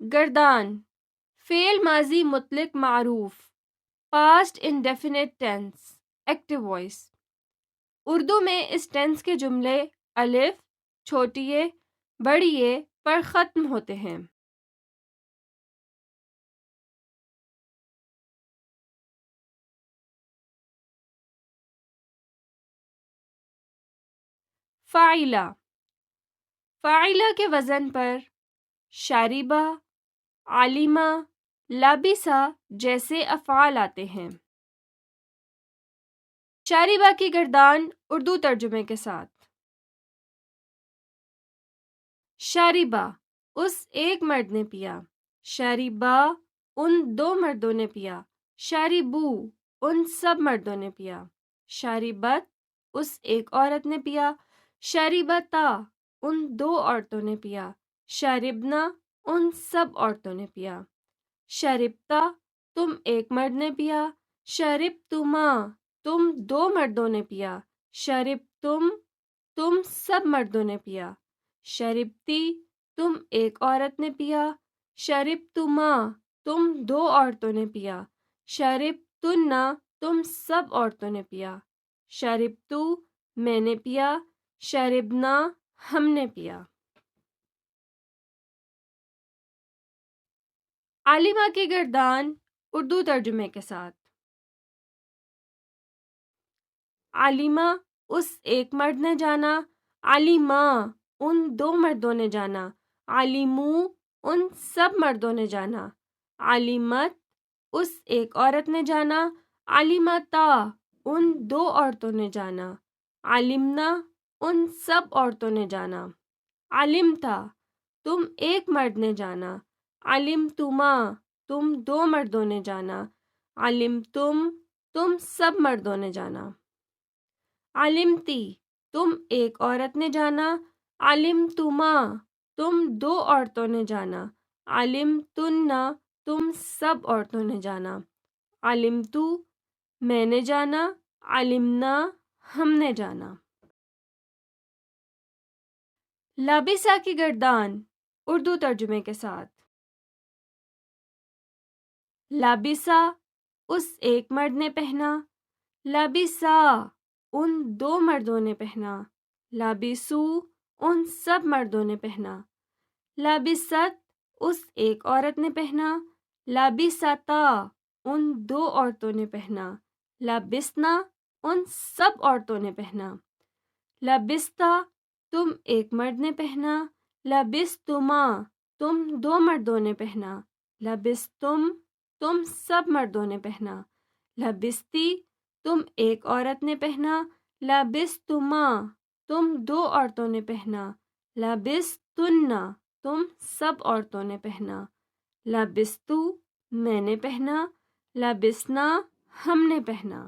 گردان فعل ماضی مطلق معروف past indefinite tense active voice. Urdu میں اس ٹینس کے جملے الف چھوٹی بڑی پر ختم ہوتے ہیں. فاعلہ فاعلہ کے وزن پر شاربہ عالمہ لابسہ جیسے افعال آتے ہیں. شاربہ کی گردان اردو ترجمے کے ساتھ. شاربہ اس ایک مرد نے پیا. شاربہ ان دو مردوں نے پیا. شاربو ان سب مردوں نے پیا. شاربت اس ایک عورت نے پیا. شاربتا ان دو عورتوں نے پیا. شاربنا ان سب عورتوں نے پیا. شاربتا تم ایک مرد نے پیا. شاربتما تم دو مردوں نے پیا. شاربتم تم سب مردوں نے پیا. شاربتی تم ایک عورت نے پیا. شاربتما تم دو عورتوں نے پیا. شاربتنا تم سب عورتوں نے پیا. شاربتو میں نے پیا. شاربنا ہم نے پیا. عالمہ کی گردان اردو ترجمے کے ساتھ. عالمہ اس ایک مرد نے جانا. عالمہ ان دو مردوں نے جانا. عالمو ان سب مردوں نے جانا. عالمت اس ایک عورت نے جانا. عالمتا ان دو عورتوں نے جانا. عالمنا ان سب عورتوں نے جانا. عالمتا تم ایک مرد نے جانا. عالمتما تم دو مردوں نے جانا. عالمتم تم سب مردوں نے جانا. عالمتی تم ایک عورت نے جانا. عالمتما تم دو عورتوں نے جانا. عالمتنا تم سب عورتوں نے جانا. عالمتو میں نے جانا. عالمنا ہم نے جانا. لابسہ کی گردان اردو ترجمے کے ساتھ. لابسہ اس ایک مرد نے پہنا. لابسہ ان دو مردوں نے پہنا. لابسو ان سب مردوں نے پہنا. لابست اس ایک عورت نے پہنا. لابستا ان دو عورتوں نے پہنا. لابسنا ان سب عورتوں نے پہنا. لابستا تم ایک مرد نے پہنا. لابستما تم دو مردوں نے پہنا. لابستم تم سب مردوں نے پہنا. لابستی تم ایک عورت نے پہنا. لابستما تم دو عورتوں نے پہنا. لابستنا تم سب عورتوں نے پہنا. لابستو میں نے پہنا. لابسنا ہم نے پہنا.